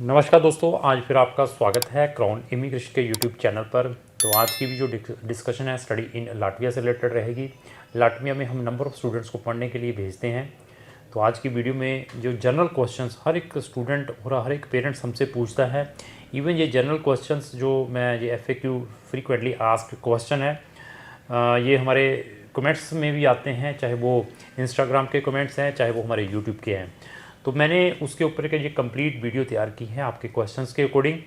नमस्कार दोस्तों, आज फिर आपका स्वागत है क्राउन इमिग्रेशन के यूट्यूब चैनल पर। तो आज की भी जो डिस्कशन है स्टडी इन लाटविया से रिलेटेड रहेगी। लाटविया में हम नंबर ऑफ़ स्टूडेंट्स को पढ़ने के लिए भेजते हैं। तो आज की वीडियो में जो जनरल क्वेश्चंस हर एक स्टूडेंट और हर एक पेरेंट्स हमसे पूछता है, इवन ये जनरल क्वेश्चंस जो मैं ये FAQ फ्रीक्वेंटली आस्क्ड क्वेश्चन है, ये हमारे कमेंट्स में भी आते हैं, चाहे वो इंस्टाग्राम के कमेंट्स हैं चाहे वो हमारे यूट्यूब के हैं। तो मैंने उसके ऊपर के ये कंप्लीट वीडियो तैयार की है आपके क्वेश्चंस के अकॉर्डिंग।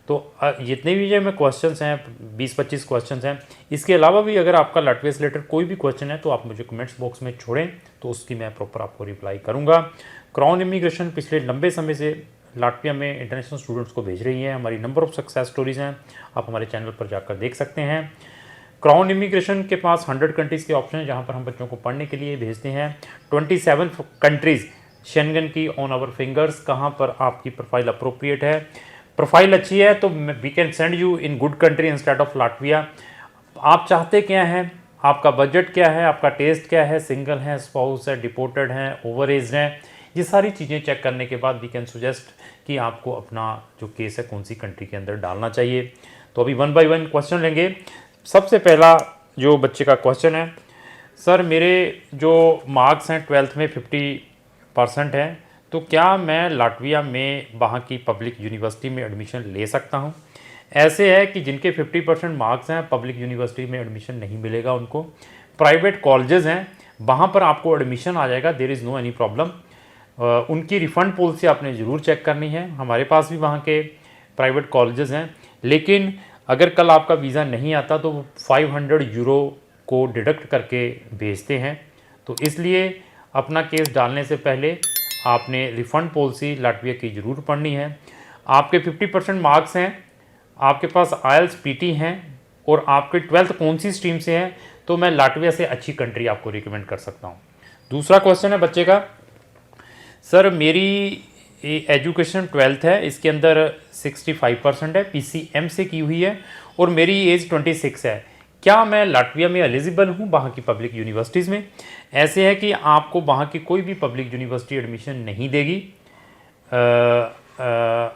तो जितने भी जो मैं क्वेश्चंस हैं 20-25 क्वेश्चंस हैं, इसके अलावा भी अगर आपका लाटविया से रिलेटेड कोई भी क्वेश्चन है तो आप मुझे कमेंट्स बॉक्स में छोड़ें, तो उसकी मैं प्रॉपर आपको रिप्लाई करूँगा। क्राउन इमिग्रेशन पिछले लंबे समय से लाटविया में इंटरनेशनल स्टूडेंट्स को भेज रही है। हमारी नंबर ऑफ़ सक्सेस स्टोरीज़ हैं, आप हमारे चैनल पर जाकर देख सकते हैं। क्राउन इमिग्रेशन के पास 100 कंट्रीज़ के ऑप्शन हैं जहाँ पर हम बच्चों को पढ़ने के लिए भेजते हैं। 27 कंट्रीज़ शेंगन की ऑन आवर फिंगर्स, कहाँ पर आपकी प्रोफाइल अप्रोप्रिएट है। प्रोफाइल अच्छी है तो we can send you in good country instead of Latvia. आप चाहते क्या हैं, आपका बजट क्या है, आपका टेस्ट क्या है, सिंगल है, स्पाउस है, डिपोर्टेड हैं, ओवर एज हैं, ये सारी चीज़ें चेक करने के बाद वी कैन सजेस्ट कि आपको अपना जो केस है कौन सी कंट्री के अंदर डालना चाहिए। तो अभी 1 बाय 1 क्वेश्चन लेंगे। सबसे पहला जो बच्चे का क्वेश्चन है, सर मेरे जो मार्क्स हैं 12th में 50% है, तो क्या मैं लाटविया में वहाँ की पब्लिक यूनिवर्सिटी में एडमिशन ले सकता हूँ? ऐसे है कि जिनके 50% मार्क्स हैं पब्लिक यूनिवर्सिटी में एडमिशन नहीं मिलेगा उनको। प्राइवेट कॉलेजेस हैं वहाँ पर आपको एडमिशन आ जाएगा, there is no any problem. उनकी रिफ़ंड पॉलिसी आपने ज़रूर चेक करनी है। हमारे पास भी वहाँ के प्राइवेट कॉलेजेस हैं, लेकिन अगर कल आपका वीज़ा नहीं आता तो 500 यूरो को डिडक्ट करके भेजते हैं। तो इसलिए अपना केस डालने से पहले आपने रिफ़ंड पॉलिसी लाटविया की ज़रूर पढ़नी है। आपके 50% मार्क्स हैं, आपके पास IELTS PT हैं और आपके 12th कौन सी स्ट्रीम से हैं, तो मैं लाटविया से अच्छी कंट्री आपको रिकमेंड कर सकता हूँ। दूसरा क्वेश्चन है बच्चे का, सर मेरी एजुकेशन 12th है, इसके अंदर 65% है, PCM से की हुई है और मेरी एज 26 है, क्या मैं लाटविया में एलिजिबल हूँ वहाँ की पब्लिक यूनिवर्सिटीज़ में? ऐसे है कि आपको वहाँ की कोई भी पब्लिक यूनिवर्सिटी एडमिशन नहीं देगी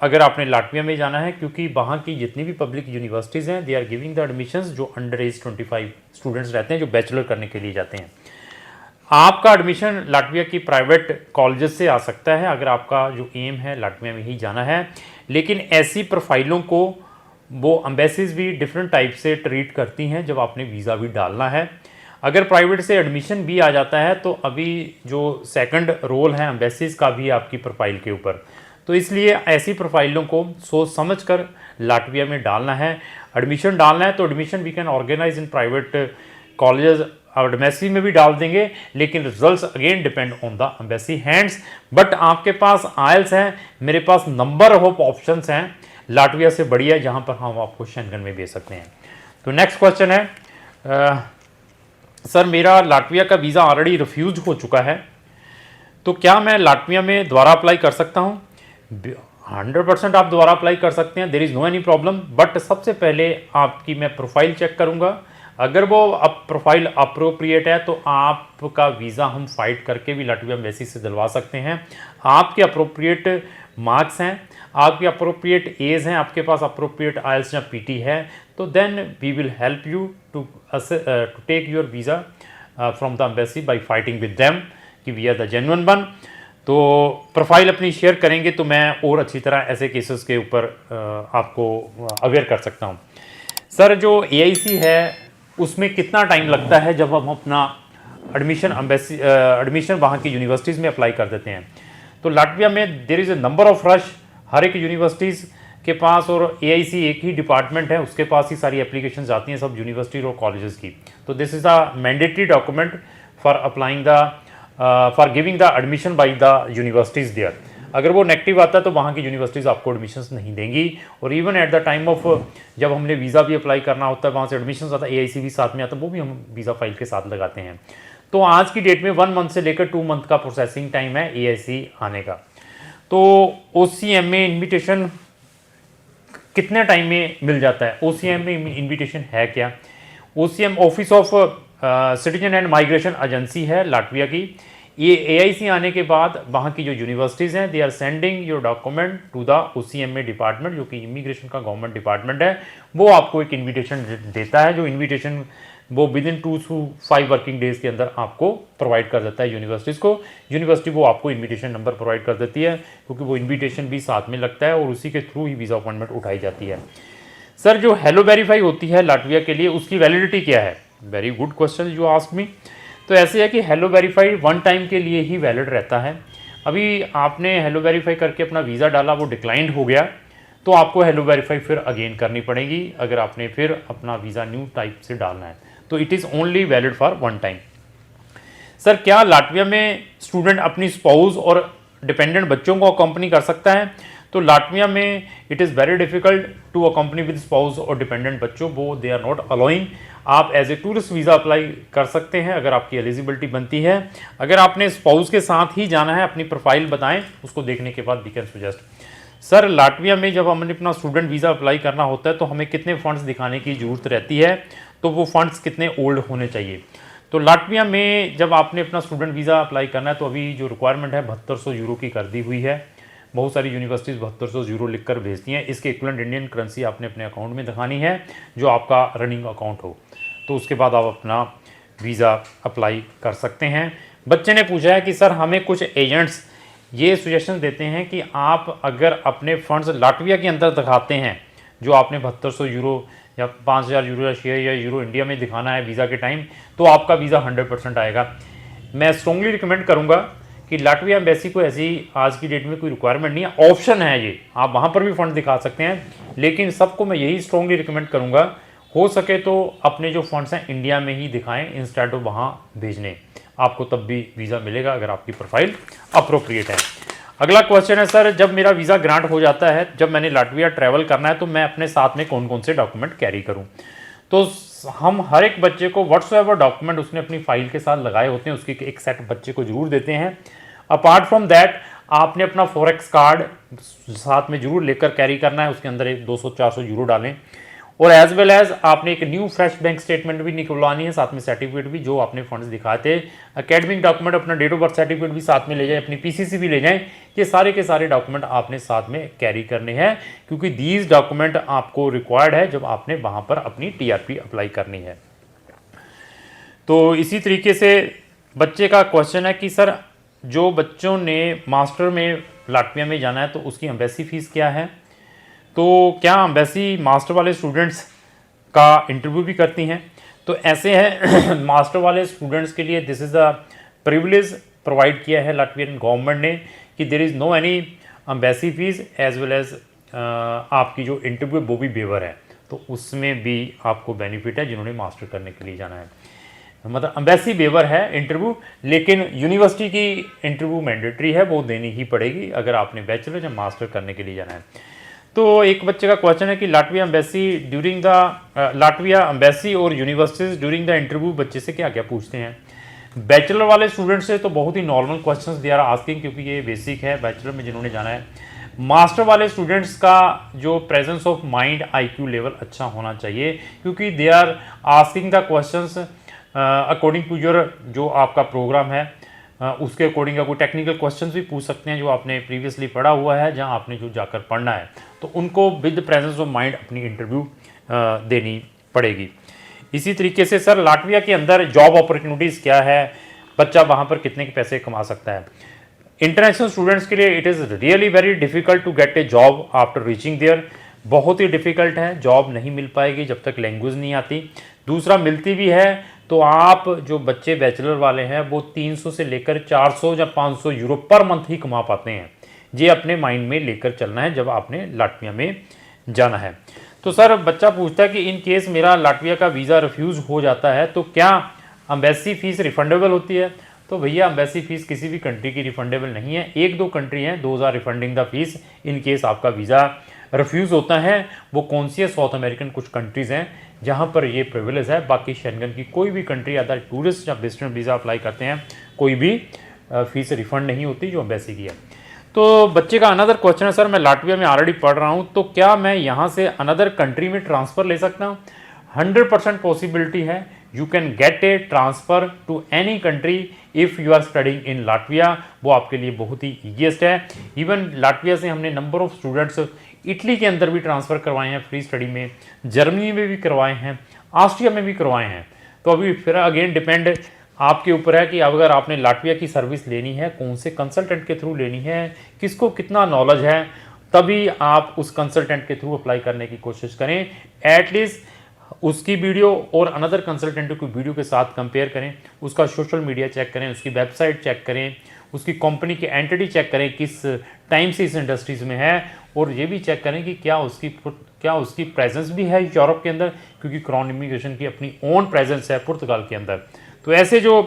अगर आपने लाटविया में जाना है, क्योंकि वहाँ की जितनी भी पब्लिक यूनिवर्सिटीज़ हैं they are giving the admissions जो अंडर एज 25 स्टूडेंट्स रहते हैं, जो बैचलर करने के लिए जाते हैं। आपका एडमिशन लाटविया की प्राइवेट कॉलेजेस से आ सकता है अगर आपका जो एम है लाटविया में ही जाना है, लेकिन ऐसी प्रोफाइलों को वो एम्बेसीज भी डिफरेंट टाइप से ट्रीट करती हैं जब आपने वीज़ा भी डालना है। अगर प्राइवेट से एडमिशन भी आ जाता है तो अभी जो सेकंड रोल है एम्बेसीज का भी आपकी प्रोफाइल के ऊपर, तो इसलिए ऐसी प्रोफाइलों को सोच समझ कर लाटविया में डालना है। एडमिशन डालना है तो admission we can organise in private colleges, और एम्बेसी में भी डाल देंगे, लेकिन results again depend on the embassy hands. But आपके पास IELTS है, मेरे पास नंबर ऑफ ऑप्शंस हैं लाटविया से बढ़िया है जहां पर हम आपको शेंगन में भेज सकते हैं। तो नेक्स्ट क्वेश्चन है, सर मेरा लाटविया का वीज़ा ऑलरेडी रिफ्यूज हो चुका है, तो क्या मैं लाटविया में दोबारा अप्लाई कर सकता हूं? 100% आप दोबारा अप्लाई कर सकते हैं, there is no any problem. But सबसे पहले आपकी मैं प्रोफाइल चेक करूंगा, अगर वो अब प्रोफाइल अप्रोप्रिएट है तो आपका वीज़ा हम फाइट करके भी लाटविया एम्बेसी से दिलवा सकते हैं। आपके अप्रोप्रिएट मार्क्स हैं, आपकी अप्रोप्रिएट एज हैं, आपके पास अप्रोप्रिएट IELTS या PT है, तो then we will help you to take your visa from the embassy by fighting with them कि we are the genuine one. तो प्रोफाइल अपनी शेयर करेंगे तो मैं और अच्छी तरह ऐसे केसेस के ऊपर आपको अवेयर कर सकता हूँ। सर जो AIC है उसमें कितना टाइम लगता है जब हम अपना एडमिशन वहाँ की यूनिवर्सिटीज़ में अप्लाई कर देते हैं? तो लाटविया में there is a number of rush, हर एक यूनिवर्सिटीज़ के पास, और AIC एक ही डिपार्टमेंट है, उसके पास ही सारी एप्लीकेशन आती हैं सब यूनिवर्सिटी और कॉलेजेस की। तो this is the mandatory document for applying the for giving the admission by the universities there. अगर वो नेगेटिव आता है तो वहाँ की यूनिवर्सिटीज़ आपको एडमिशन्स नहीं देंगी। और even at the time of जब हमने वीज़ा भी अप्लाई करना होता है, वहाँ से एडमिशन्स आता है, AIC भी साथ में आता है, वो भी हम वीज़ा फाइल के साथ लगाते हैं। तो आज की डेट में 1 मंथ से लेकर 2 मंथ का प्रोसेसिंग टाइम है AIC आने का। तो OCM में इन्विटेशन कितने टाइम में मिल जाता है? OCM में इन्विटेशन है क्या? OCM office of citizen and migration agency है लाटविया की, ये AIC आने के बाद वहाँ की जो यूनिवर्सिटीज़ हैं, they are sending your document to the OCMA department, जो कि इमिग्रेशन का गवर्नमेंट डिपार्टमेंट है। वो आपको एक इन्विटेशन देता है, जो इन्विटेशन वो with in 2 to 5 working days के अंदर आपको प्रोवाइड कर देता है यूनिवर्सिटीज़ को। यूनिवर्सिटी वो आपको इन्विटेशन नंबर प्रोवाइड कर देती है, क्योंकि वो इन्विटेशन भी साथ में लगता है और उसी के थ्रू ही वीज़ा अपॉइंटमेंट उठाई जाती है। सर, जो हेलो वेरीफाई होती है लाटविया के लिए, उसकी वैलिडिटी क्या है? Very good question you ask me. तो ऐसे है कि हेलो वेरीफाई वन टाइम के लिए ही वैलिड रहता है। अभी आपने हेलो वेरीफाई करके अपना वीज़ा डाला, वो डिक्लाइंड हो गया, तो आपको हेलो वेरीफाई फिर अगेन करनी पड़ेगी अगर आपने फिर अपना वीज़ा न्यू टाइप से डालना है। तो it is only valid for one time. Sir, क्या लाटविया में स्टूडेंट अपनी स्पाउस और डिपेंडेंट बच्चों को अकम्पनी कर सकता है? तो लाटविया में it is very difficult to accompany with spouse और डिपेंडेंट बच्चों, वो दे आर नॉट अलाउइंग। आप as a tourist visa apply कर सकते हैं अगर आपकी एलिजिबिलिटी बनती है। अगर आपने स्पाउस के साथ ही जाना है, अपनी प्रोफाइल बताएं, उसको देखने के बाद we can suggest. Sir, Latvia में जब हमने अपना स्टूडेंट वीज़ा अप्लाई करना होता है तो हमें कितने फंड्स दिखाने की ज़रूरत रहती है, तो वो फंड्स कितने ओल्ड होने चाहिए? तो लाटविया में जब आपने अपना स्टूडेंट वीज़ा अप्लाई करना है तो अभी जो रिक्वायरमेंट है 7200 यूरो की कर दी हुई है। बहुत सारी यूनिवर्सिटीज़ 7200 यूरो लिखकर भेजती हैं। इसके इक्विवेलेंट इंडियन करेंसी आपने अपने अकाउंट में दिखानी है, जो आपका रनिंग अकाउंट हो, तो उसके बाद आप अपना वीज़ा अप्लाई कर सकते हैं। बच्चे ने पूछा है कि सर, हमें कुछ एजेंट्स ये सुजेशन देते हैं कि आप अगर अपने फंड्स लाटविया के अंदर दिखाते हैं, जो आपने 7200 यूरो या 5000 यूरो या शेयर या यूरो इंडिया में दिखाना है वीज़ा के टाइम, तो आपका वीज़ा 100% आएगा। मैं स्ट्रॉन्गली रिकमेंड करूँगा कि लाटविया एम्बेसी को ऐसी आज की डेट में कोई रिक्वायरमेंट नहीं है, ऑप्शन है ये, आप वहाँ पर भी फंड दिखा सकते हैं। लेकिन सबको मैं यही स्ट्रॉन्गली रिकमेंड करूँगा, हो सके तो अपने जो फंड्स हैं इंडिया में ही दिखाएं इंस्टेड ऑफ वहाँ भेजने, आपको तब भी वीज़ा मिलेगा अगर आपकी प्रोफाइल अप्रोप्रिएट है। अगला क्वेश्चन है, सर, जब मेरा वीज़ा ग्रांट हो जाता है, जब मैंने लाटविया ट्रैवल करना है, तो मैं अपने साथ में कौन कौन से डॉक्यूमेंट कैरी करूँ? तो हम हर एक बच्चे को व्हाट्सएवर डॉक्यूमेंट उसने अपनी फाइल के साथ लगाए होते हैं, उसकी एक सेट बच्चे को जरूर देते हैं। अपार्ट फ्रॉम दैट, आपने अपना फॉरेक्स कार्ड साथ में जरूर लेकर कैरी करना है, उसके अंदर एक 200-400 यूरो डालें। और एज वेल एज आपने एक न्यू फ्रेश बैंक स्टेटमेंट भी निकलवानी है, साथ में सर्टिफिकेट भी, जो आपने फंड्स दिखाए थे। एकेडमिक डॉक्यूमेंट, अपना डेट ऑफ बर्थ सर्टिफिकेट भी साथ में ले जाएं, अपनी PCC भी ले जाएं। ये सारे के सारे डॉक्यूमेंट आपने साथ में कैरी करने हैं, क्योंकि दीज डॉक्यूमेंट आपको रिक्वायर्ड है जब आपने वहाँ पर अपनी TRP अप्लाई करनी है। तो इसी तरीके से बच्चे का क्वेश्चन है कि सर, जो बच्चों ने मास्टर में लाटविया में जाना है तो उसकी एम्बेसी फ़ीस क्या है? तो क्या एम्बेसी मास्टर वाले स्टूडेंट्स का इंटरव्यू भी करती हैं? तो ऐसे है मास्टर वाले स्टूडेंट्स के लिए this is the privilege provide किया है लाटवियन गवर्नमेंट ने कि there is no any embassy fees as well as आपकी जो इंटरव्यू वो भी वेवर है, तो उसमें भी आपको बेनिफिट है जिन्होंने मास्टर करने के लिए जाना है। मतलब एम्बेसी वेवर है इंटरव्यू, लेकिन यूनिवर्सिटी की इंटरव्यू मैंडेटरी है, वो देनी ही पड़ेगी अगर आपने बैचलर या मास्टर करने के लिए जाना है। तो एक बच्चे का क्वेश्चन है कि लाटविया एम्बेसी और यूनिवर्सिटीज ड्यूरिंग द इंटरव्यू बच्चे से क्या क्या पूछते हैं? बैचलर वाले स्टूडेंट से तो बहुत ही normal questions they are asking, क्योंकि ये बेसिक है बैचलर में जिन्होंने जाना है। मास्टर वाले स्टूडेंट्स का जो presence of mind IQ level अच्छा होना चाहिए, क्योंकि they are asking the questions according to your जो आपका प्रोग्राम है उसके अकॉर्डिंग कोई टेक्निकल क्वेश्चंस भी पूछ सकते हैं जो आपने प्रीवियसली पढ़ा हुआ है, जहां आपने जो जाकर पढ़ना है, तो उनको विद प्रेजेंस ऑफ माइंड अपनी इंटरव्यू देनी पड़ेगी। इसी तरीके से सर, लाटविया के अंदर जॉब अपॉर्चुनिटीज़ क्या है, बच्चा वहाँ पर कितने के पैसे कमा सकता है? इंटरनेशनल स्टूडेंट्स के लिए it is really very difficult to get a job after reaching there. बहुत ही डिफ़िकल्ट है, जॉब नहीं मिल पाएगी जब तक लैंग्वेज नहीं आती। दूसरा, मिलती भी है तो आप जो बच्चे बैचलर वाले हैं वो 300 से लेकर 400 या 500 यूरो पर मंथ ही कमा पाते हैं। ये अपने माइंड में लेकर चलना है जब आपने लाटविया में जाना है। तो सर, बच्चा पूछता है कि इन केस मेरा लाटविया का वीज़ा रिफ्यूज़ हो जाता है तो क्या एम्बेसी फ़ीस रिफंडेबल होती है? तो भैया, एम्बेसी फ़ीस किसी भी कंट्री की रिफंडेबल नहीं है। 1-2 कंट्री हैं, those are refunding the fees in case आपका वीज़ा रिफ्यूज़ होता है। वो कौन सी है? साउथ अमेरिकन कुछ कंट्रीज़ हैं जहाँ पर ये प्रिविलेज है। बाकी शेंगन की कोई भी कंट्री अदर टूरिस्ट या विजिटर वीज़ा अप्लाई करते हैं, कोई भी फीस रिफंड नहीं होती जो एम्बेसी की है। तो बच्चे का अनदर क्वेश्चन है, सर मैं लाटविया में ऑलरेडी पढ़ रहा हूँ, तो क्या मैं यहाँ से अनदर कंट्री में ट्रांसफ़र ले सकता हूँ? 100% पॉसिबिलिटी है। You can get a transfer to any country if you are studying in Latvia, वो आपके लिए बहुत ही ईजीएस्ट है। इवन लाटविया से हमने नंबर ऑफ स्टूडेंट्स इटली के अंदर भी ट्रांसफ़र करवाए हैं फ्री स्टडी में, जर्मनी में भी करवाए हैं, ऑस्ट्रिया में भी करवाए हैं। तो अभी फिर अगेन डिपेंड आपके ऊपर है कि अगर आपने लाटविया की सर्विस लेनी है, कौन से कंसल्टेंट के थ्रू लेनी है, किसको कितना नॉलेज है, तभी आप उस कंसल्टेंट के थ्रू अप्लाई करने की कोशिश करें। एटलीस्ट उसकी वीडियो और अनदर कंसल्टेंट की वीडियो के साथ कंपेयर करें, उसका सोशल मीडिया चेक करें, उसकी वेबसाइट चेक करें, उसकी कंपनी की एंटिटी चेक करें किस टाइम से इस इंडस्ट्रीज़ में है, और ये भी चेक करें कि क्या उसकी प्रेजेंस भी है यूरोप के अंदर, क्योंकि क्राउन इमिग्रेशन की अपनी ओन प्रेजेंस है पुर्तगाल के अंदर। तो ऐसे जो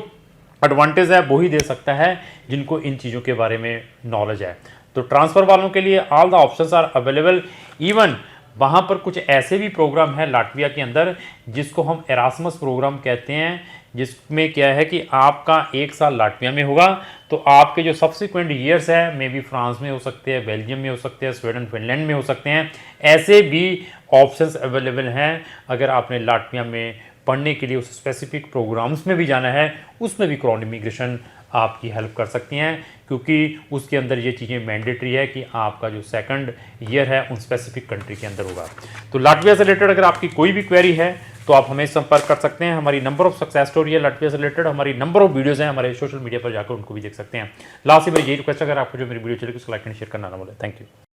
एडवांटेज है वो ही दे सकता है जिनको इन चीज़ों के बारे में नॉलेज है। तो ट्रांसफ़र वालों के लिए all the options are available. Even वहाँ पर कुछ ऐसे भी प्रोग्राम है लाटविया के अंदर जिसको हम एरास्मस प्रोग्राम कहते हैं, जिसमें क्या है कि आपका 1 साल लाटविया में होगा, तो आपके जो सब्सिक्वेंट ईयर्स है मे बी फ्रांस में हो सकते हैं, बेल्जियम में हो सकते हैं, स्वीडन फिनलैंड में हो सकते हैं। ऐसे भी ऑप्शंस अवेलेबल हैं। अगर आपने लाटविया में पढ़ने के लिए उस स्पेसिफिक प्रोग्राम्स में भी जाना है, उसमें भी क्राउन इमिग्रेशन आपकी हेल्प कर सकती हैं, क्योंकि उसके अंदर ये चीज़ें मैंडेटरी है कि आपका जो सेकंड ईयर है उन स्पेसिफिक कंट्री के अंदर होगा। तो लाटविया से रिलेटेड अगर आपकी कोई भी क्वेरी है तो आप हमें संपर्क कर सकते हैं। हमारी नंबर ऑफ सक्सेस स्टोरी है लाटविया से रिलेटेड, हमारी नंबर ऑफ वीडियोज़ हैं हमारे सोशल मीडिया पर, जाकर उनको भी देख सकते हैं। लास्ट में मेरी यही रिक्वेस्ट है, अगर आपको जो मेरी वीडियो चलेगी उसको लाइक एंड शेयर करना ना भूलें। Thank you.